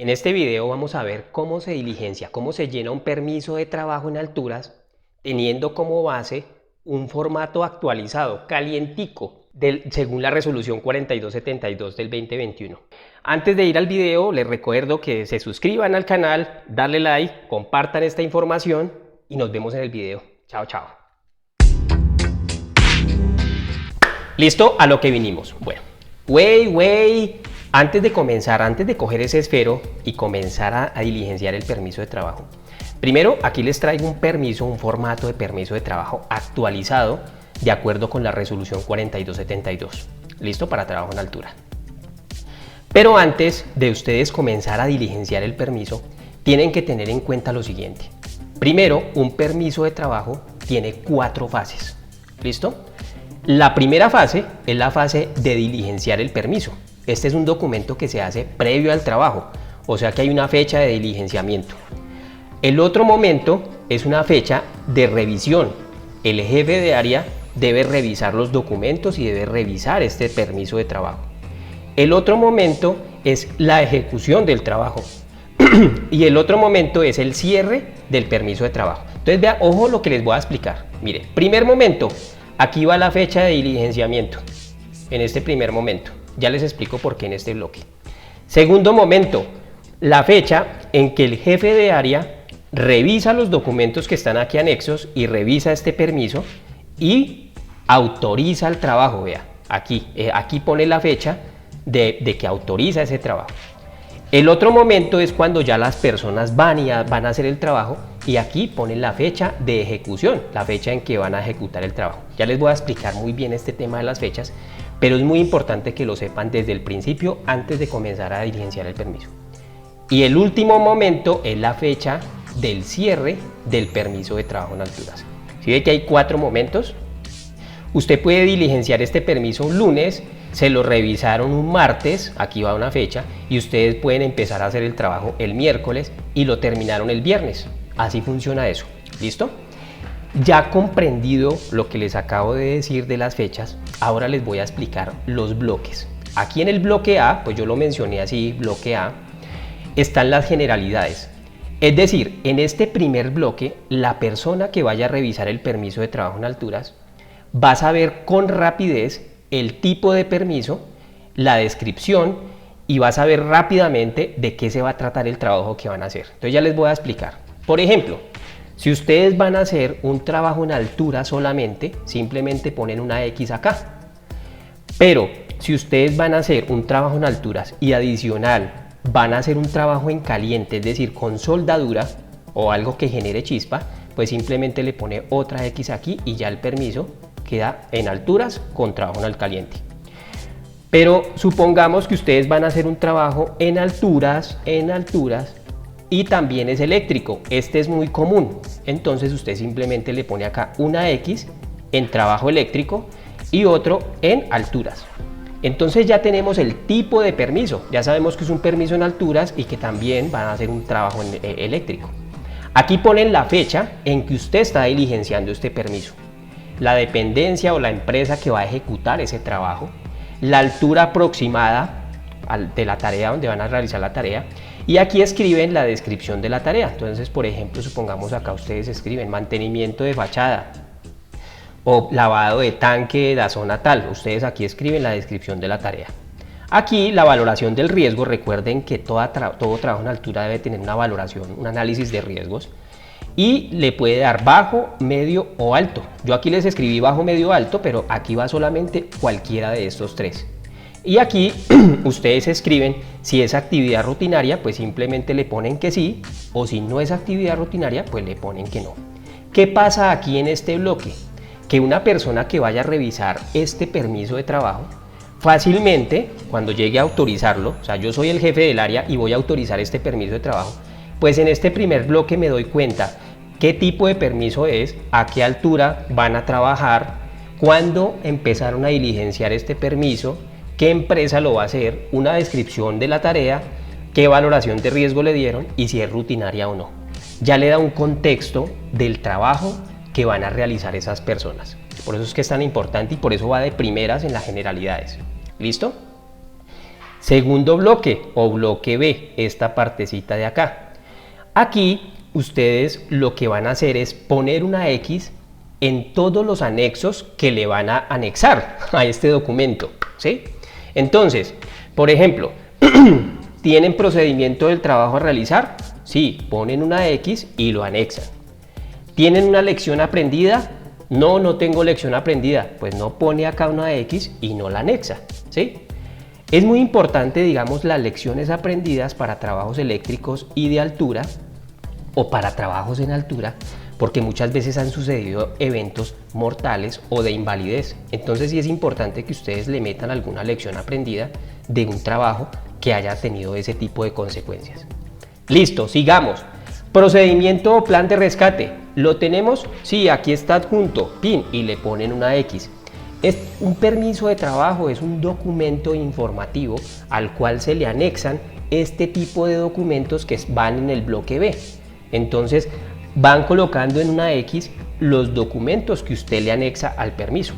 En este video vamos a ver cómo se diligencia, cómo se llena un permiso de trabajo en alturas teniendo como base un formato actualizado, calientico, según la resolución 4272 del 2021. Antes de ir al video, les recuerdo que se suscriban al canal, darle like, compartan esta información y nos vemos en el video. Chao, chao. ¿Listo? A lo que vinimos. Bueno, antes de comenzar, antes de coger ese esfero y comenzar a diligenciar el permiso de trabajo, primero aquí les traigo un permiso, un formato de permiso de trabajo actualizado de acuerdo con la resolución 4272. ¿Listo? Para trabajo en altura. Pero antes de ustedes comenzar a diligenciar el permiso, tienen que tener en cuenta lo siguiente. Primero, un permiso de trabajo tiene 4 fases. ¿Listo? La primera fase es la fase de diligenciar el permiso. Este es un documento que se hace previo al trabajo, o sea que hay una fecha de diligenciamiento. El otro momento es una fecha de revisión. El jefe de área debe revisar los documentos y debe revisar este permiso de trabajo. El otro momento es la ejecución del trabajo y el otro momento es el cierre del permiso de trabajo. Entonces vean, ojo lo que les voy a explicar. Mire, primer momento, aquí va la fecha de diligenciamiento. En este primer momento, ya les explico por qué en este bloque. Segundo momento, la fecha en que el jefe de área revisa los documentos que están aquí anexos y revisa este permiso y autoriza el trabajo. Vea, aquí pone la fecha de que autoriza ese trabajo. El otro momento es cuando ya las personas van a hacer el trabajo y aquí ponen la fecha de ejecución, la fecha en que van a ejecutar el trabajo. Ya les voy a explicar muy bien este tema de las fechas, pero es muy importante que lo sepan desde el principio antes de comenzar a diligenciar el permiso. Y el último momento es la fecha del cierre del permiso de trabajo en alturas. ¿Sí ve que hay 4 momentos? Usted puede diligenciar este permiso un lunes, se lo revisaron un martes, aquí va una fecha, y ustedes pueden empezar a hacer el trabajo el miércoles y lo terminaron el viernes. Así funciona eso. ¿Listo? Ya comprendido lo que les acabo de decir de las fechas, ahora les voy a explicar los bloques. Aquí en el bloque A, pues yo lo mencioné así, bloque A, están las generalidades. Es decir, en este primer bloque, la persona que vaya a revisar el permiso de trabajo en alturas va a saber con rapidez el tipo de permiso, la descripción y va a saber rápidamente de qué se va a tratar el trabajo que van a hacer. Entonces ya les voy a explicar. Por ejemplo, si ustedes van a hacer un trabajo en altura solamente, simplemente ponen una X acá. Pero si ustedes van a hacer un trabajo en alturas y adicional van a hacer un trabajo en caliente, es decir, con soldadura o algo que genere chispa, pues simplemente le pone otra X aquí y ya el permiso queda en alturas con trabajo en el caliente. Pero supongamos que ustedes van a hacer un trabajo en alturas y también es eléctrico. Este es muy común. Entonces usted simplemente le pone acá una X en trabajo eléctrico y otro en alturas. Entonces ya tenemos el tipo de permiso. Ya sabemos que es un permiso en alturas y que también van a hacer un trabajo eléctrico. Aquí ponen la fecha en que usted está diligenciando este permiso, la dependencia o la empresa que va a ejecutar ese trabajo, la altura aproximada de la tarea donde van a realizar la tarea y aquí escriben la descripción de la tarea. Entonces, por ejemplo, supongamos acá ustedes escriben mantenimiento de fachada o lavado de tanque de la zona tal. Ustedes aquí escriben la descripción de la tarea. Aquí la valoración del riesgo. Recuerden que todo trabajo en altura debe tener una valoración, un análisis de riesgos. Y le puede dar bajo, medio o alto. Yo aquí les escribí bajo, medio, alto, pero aquí va solamente cualquiera de estos 3. Y aquí ustedes escriben si es actividad rutinaria, pues simplemente le ponen que sí, o si no es actividad rutinaria, pues le ponen que no. ¿Qué pasa aquí en este bloque? Que una persona que vaya a revisar este permiso de trabajo, fácilmente, cuando llegue a autorizarlo, o sea, yo soy el jefe del área y voy a autorizar este permiso de trabajo, pues en este primer bloque me doy cuenta qué tipo de permiso es, a qué altura van a trabajar, cuándo empezaron a diligenciar este permiso, qué empresa lo va a hacer, una descripción de la tarea, qué valoración de riesgo le dieron y si es rutinaria o no. Ya le da un contexto del trabajo que van a realizar esas personas. Por eso es que es tan importante y por eso va de primeras en las generalidades. ¿Listo? Segundo bloque o bloque B, esta partecita de acá. Aquí ustedes lo que van a hacer es poner una X en todos los anexos que le van a anexar a este documento, ¿sí? Entonces, por ejemplo, ¿tienen procedimiento del trabajo a realizar? Sí, ponen una X y lo anexan. ¿Tienen una lección aprendida? No, no tengo lección aprendida. Pues no pone acá una X y no la anexa, ¿sí? Es muy importante, digamos, las lecciones aprendidas para trabajos eléctricos y de altura o para trabajos en altura, porque muchas veces han sucedido eventos mortales o de invalidez. Entonces sí es importante que ustedes le metan alguna lección aprendida de un trabajo que haya tenido ese tipo de consecuencias. Listo, sigamos. Procedimiento o plan de rescate. ¿Lo tenemos? Sí, aquí está adjunto, PIN, y le ponen una X. Es un permiso de trabajo, es un documento informativo al cual se le anexan este tipo de documentos que van en el bloque B. Entonces van colocando en una X los documentos que usted le anexa al permiso.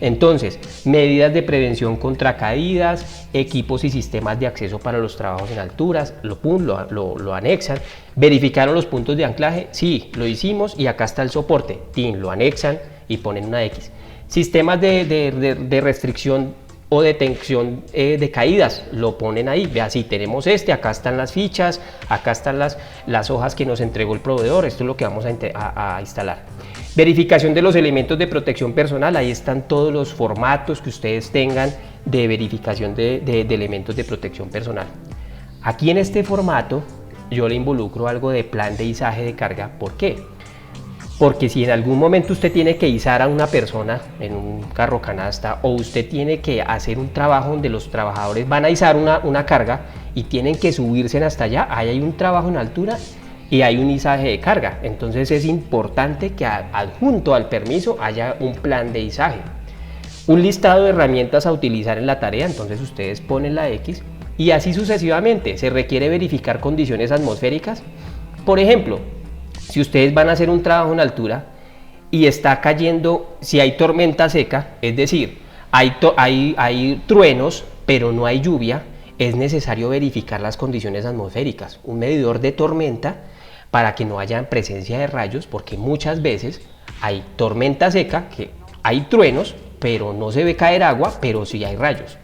Entonces, medidas de prevención contra caídas, equipos y sistemas de acceso para los trabajos en alturas, lo anexan. ¿Verificaron los puntos de anclaje? Sí, lo hicimos y acá está el soporte. TIN, lo anexan y ponen una X. Sistemas de restricción o detención de caídas, lo ponen ahí. Vea, si tenemos acá están las fichas, acá están las hojas que nos entregó el proveedor, esto es lo que vamos a instalar. Verificación de los elementos de protección personal, ahí están todos los formatos que ustedes tengan de verificación de elementos de protección personal. Aquí en este formato yo le involucro algo de plan de izaje de carga. ¿Por qué? Porque si en algún momento usted tiene que izar a una persona en un carro canasta o usted tiene que hacer un trabajo donde los trabajadores van a izar una carga y tienen que subirse hasta allá, ahí hay un trabajo en altura y hay un izaje de carga. Entonces es importante que adjunto al permiso haya un plan de izaje. Un listado de herramientas a utilizar en la tarea, entonces ustedes ponen la X y así sucesivamente. Se requiere verificar condiciones atmosféricas. Por ejemplo, si ustedes van a hacer un trabajo en altura y está cayendo, si hay tormenta seca, es decir, hay truenos pero no hay lluvia, es necesario verificar las condiciones atmosféricas, un medidor de tormenta para que no haya presencia de rayos, porque muchas veces hay tormenta seca, que hay truenos, pero no se ve caer agua, pero sí hay rayos.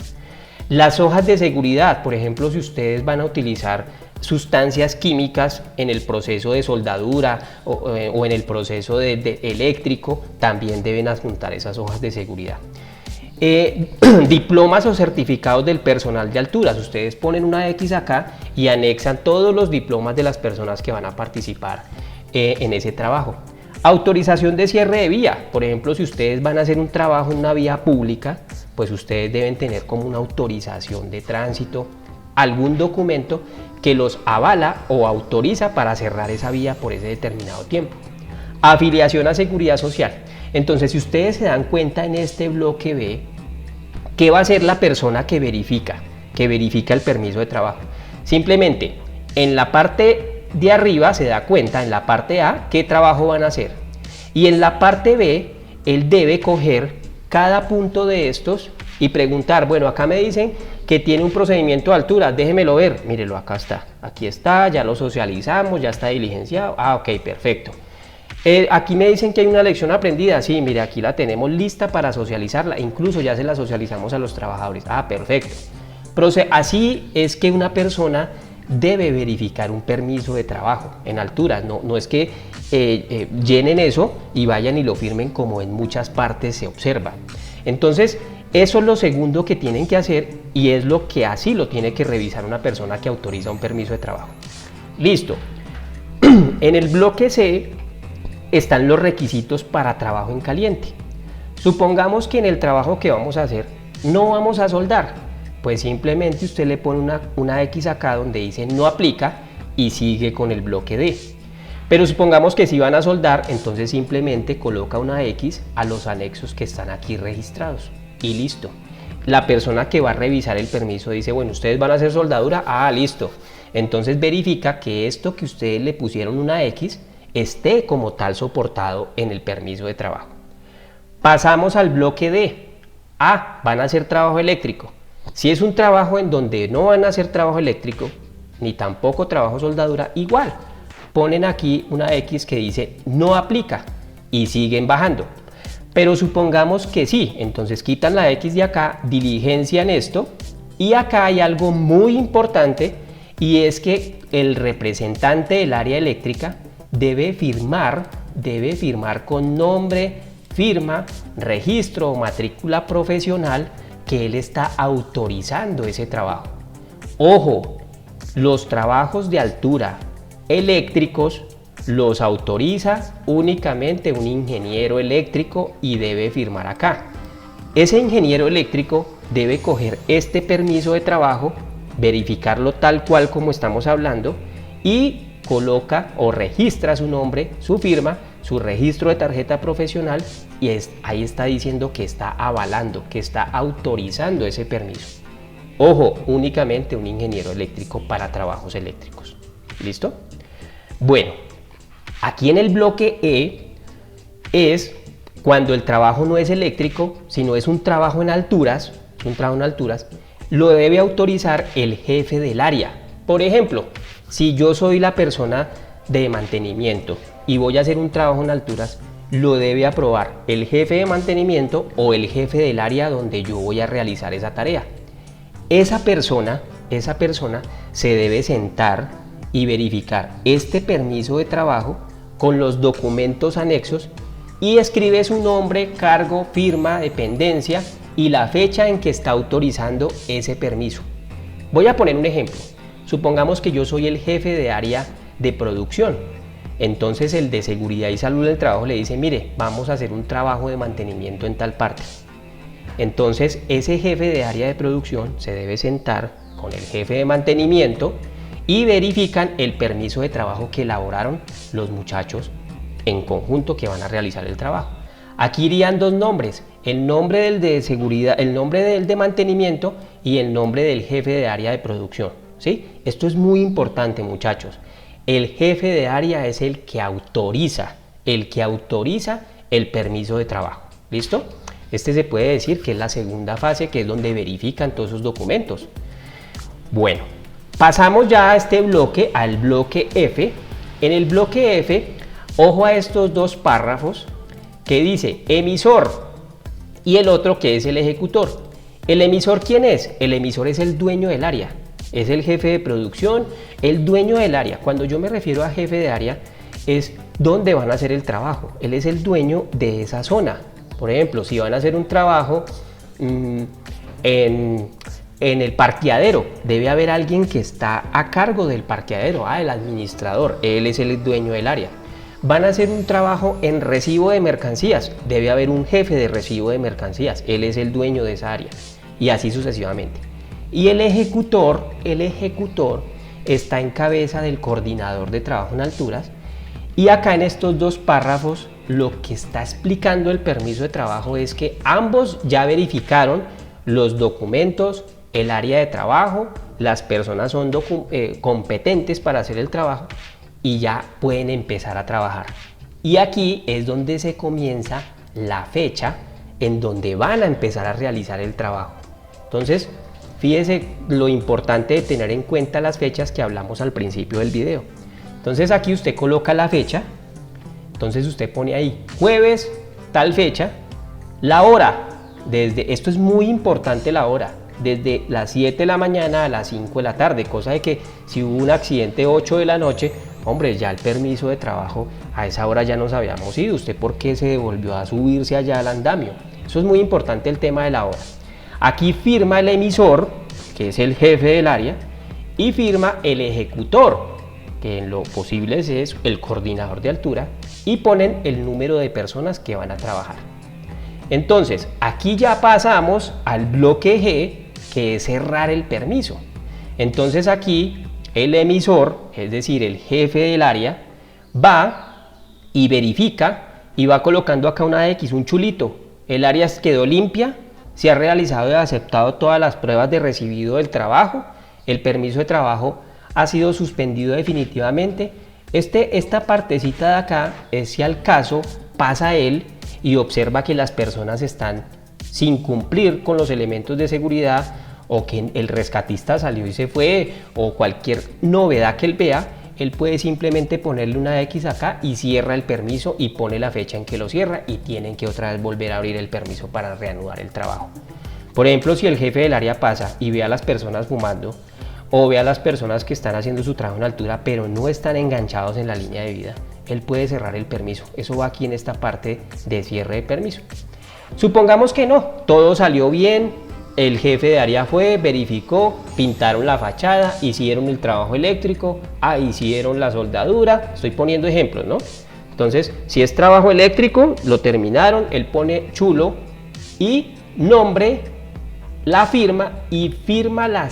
Las hojas de seguridad, por ejemplo, si ustedes van a utilizar sustancias químicas en el proceso de soldadura o en el proceso de eléctrico, también deben adjuntar esas hojas de seguridad. Diplomas o certificados del personal de alturas, ustedes ponen una X acá y anexan todos los diplomas de las personas que van a participar en ese trabajo. Autorización de cierre de vía, por ejemplo, si ustedes van a hacer un trabajo en una vía pública, pues ustedes deben tener como una autorización de tránsito, algún documento que los avala o autoriza para cerrar esa vía por ese determinado tiempo. Afiliación a seguridad social. Entonces, si ustedes se dan cuenta en este bloque B, ¿qué va a hacer la persona que verifica el permiso de trabajo? Simplemente en la parte de arriba se da cuenta, en la parte A, qué trabajo van a hacer. Y en la parte B, él debe coger cada punto de estos y preguntar, bueno, acá me dicen que tiene un procedimiento de altura, déjemelo ver, mírelo, acá está, aquí está, ya lo socializamos, ya está diligenciado, ok, perfecto. Aquí me dicen que hay una lección aprendida, sí, mire, aquí la tenemos lista para socializarla, incluso ya se la socializamos a los trabajadores, perfecto. Así es que una persona debe verificar un permiso de trabajo en alturas, no es que llenen eso y vayan y lo firmen como en muchas partes se observa. Entonces, eso es lo segundo que tienen que hacer y es lo que así lo tiene que revisar una persona que autoriza un permiso de trabajo. Listo. En el bloque C están los requisitos para trabajo en caliente. Supongamos que en el trabajo que vamos a hacer no vamos a soldar, pues simplemente usted le pone una X acá donde dice no aplica y sigue con el bloque D. Pero supongamos que si van a soldar, entonces simplemente coloca una X a los anexos que están aquí registrados y listo. La persona que va a revisar el permiso dice, bueno, ustedes van a hacer soldadura, listo. Entonces verifica que esto que ustedes le pusieron una X esté como tal soportado en el permiso de trabajo. Pasamos al bloque D. Van a hacer trabajo eléctrico. Si es un trabajo en donde no van a hacer trabajo eléctrico, ni tampoco trabajo soldadura, igual ponen aquí una X que dice no aplica y siguen bajando. Pero supongamos que sí, entonces quitan la X de acá, diligencian esto, y acá hay algo muy importante, y es que el representante del área eléctrica debe firmar con nombre, firma, registro o matrícula profesional que él está autorizando ese trabajo. Ojo, los trabajos de altura eléctricos los autoriza únicamente un ingeniero eléctrico y debe firmar acá. Ese ingeniero eléctrico debe coger este permiso de trabajo, verificarlo tal cual como estamos hablando y coloca o registra su nombre, su firma, su registro de tarjeta profesional y ahí está diciendo que está avalando, que está autorizando ese permiso. Ojo, únicamente un ingeniero eléctrico para trabajos eléctricos. ¿Listo? Bueno, aquí en el bloque E es cuando el trabajo no es eléctrico, sino es un trabajo en alturas, lo debe autorizar el jefe del área. Por ejemplo, si yo soy la persona de mantenimiento y voy a hacer un trabajo en alturas, lo debe aprobar el jefe de mantenimiento o el jefe del área donde yo voy a realizar esa tarea. Esa persona se debe sentar y verificar este permiso de trabajo con los documentos anexos y escribe su nombre, cargo, firma, dependencia y la fecha en que está autorizando ese permiso. Voy a poner un ejemplo. Supongamos que yo soy el jefe de área de producción. Entonces el de seguridad y salud del trabajo le dice, mire, vamos a hacer un trabajo de mantenimiento en tal parte. Entonces ese jefe de área de producción se debe sentar con el jefe de mantenimiento y verifican el permiso de trabajo que elaboraron los muchachos en conjunto que van a realizar el trabajo. Aquí irían dos nombres, el nombre del de seguridad, el nombre del de mantenimiento y el nombre del jefe de área de producción, ¿sí? Esto es muy importante, muchachos. El jefe de área es el que autoriza el permiso de trabajo. ¿Listo? Este se puede decir que es la segunda fase, que es donde verifican todos esos documentos. Bueno, pasamos ya a este bloque, al bloque F. En el bloque F, ojo a estos dos párrafos que dice emisor y el otro que es el ejecutor. ¿El emisor quién es? El emisor es el dueño del área, es el jefe de producción, el dueño del área. Cuando yo me refiero a jefe de área, es donde van a hacer el trabajo. Él es el dueño de esa zona. Por ejemplo, si van a hacer un trabajo en el parqueadero, debe haber alguien que está a cargo del parqueadero, el administrador, él es el dueño del área. Van a hacer un trabajo en recibo de mercancías, debe haber un jefe de recibo de mercancías, él es el dueño de esa área, y así sucesivamente. Y el ejecutor está en cabeza del coordinador de trabajo en alturas, y acá en estos dos párrafos lo que está explicando el permiso de trabajo es que ambos ya verificaron los documentos, el área de trabajo, las personas son competentes para hacer el trabajo y ya pueden empezar a trabajar. Y aquí es donde se comienza la fecha en donde van a empezar a realizar el trabajo. Entonces, fíjese lo importante de tener en cuenta las fechas que hablamos al principio del video. Entonces aquí usted coloca la fecha, entonces usted pone ahí jueves, tal fecha, la hora, esto es muy importante, la hora, desde las 7 de la mañana a las 5 de la tarde, cosa de que si hubo un accidente 8 de la noche, hombre, ya el permiso de trabajo a esa hora ya nos habíamos ido, ¿usted por qué se devolvió a subirse allá al andamio? Eso es muy importante, el tema de la hora. Aquí firma el emisor, que es el jefe del área, y firma el ejecutor, que en lo posible es el coordinador de altura, y ponen el número de personas que van a trabajar. Entonces, aquí ya pasamos al bloque G, que es cerrar el permiso. Entonces aquí el emisor, es decir, el jefe del área, va y verifica y va colocando acá una X, un chulito. El área quedó limpia, se ha realizado y aceptado todas las pruebas de recibido del trabajo, el permiso de trabajo ha sido suspendido definitivamente. Esta partecita de acá es si al caso pasa él y observa que las personas están sin cumplir con los elementos de seguridad o que el rescatista salió y se fue, o cualquier novedad que él vea, él puede simplemente ponerle una X acá y cierra el permiso y pone la fecha en que lo cierra y tienen que otra vez volver a abrir el permiso para reanudar el trabajo. Por ejemplo, si el jefe del área pasa y ve a las personas fumando o ve a las personas que están haciendo su trabajo en altura pero no están enganchados en la línea de vida, él puede cerrar el permiso. Eso va aquí en esta parte de cierre de permiso. Supongamos que no, todo salió bien, el jefe de área fue, verificó, pintaron la fachada, hicieron el trabajo eléctrico, hicieron la soldadura, estoy poniendo ejemplos, ¿no? Entonces, si es trabajo eléctrico, lo terminaron, él pone chulo y nombre, la firma y firma la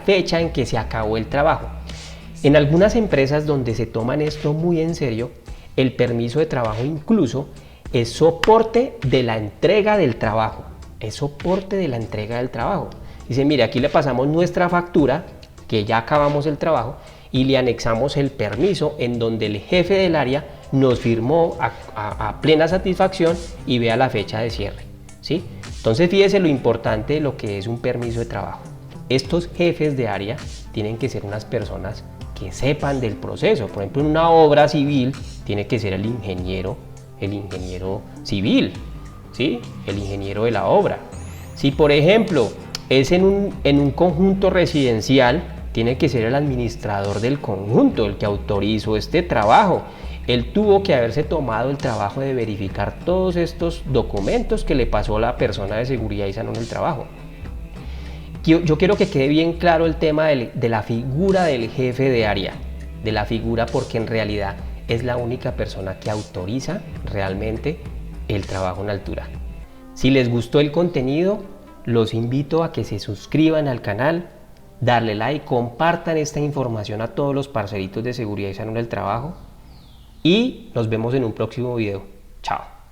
fecha en que se acabó el trabajo. En algunas empresas donde se toman esto muy en serio, el permiso de trabajo incluso es soporte de la entrega del trabajo. Es soporte de la entrega del trabajo. Dice, mire, aquí le pasamos nuestra factura, que ya acabamos el trabajo, y le anexamos el permiso en donde el jefe del área nos firmó a plena satisfacción y vea la fecha de cierre, ¿sí? Entonces fíjese lo importante de lo que es un permiso de trabajo. Estos jefes de área tienen que ser unas personas que sepan del proceso. Por ejemplo, en una obra civil tiene que ser el ingeniero civil, ¿sí? El ingeniero de la obra. Si por ejemplo es en un conjunto residencial, tiene que ser el administrador del conjunto, el que autorizó este trabajo. Él tuvo que haberse tomado el trabajo de verificar todos estos documentos que le pasó a la persona de seguridad y salud en el trabajo. Yo quiero que quede bien claro el tema de la figura del jefe de área, de la figura, porque en realidad es la única persona que autoriza realmente el trabajo en altura. Si les gustó el contenido, los invito a que se suscriban al canal, darle like, compartan esta información a todos los parceritos de seguridad y salud en el trabajo y nos vemos en un próximo video. Chao.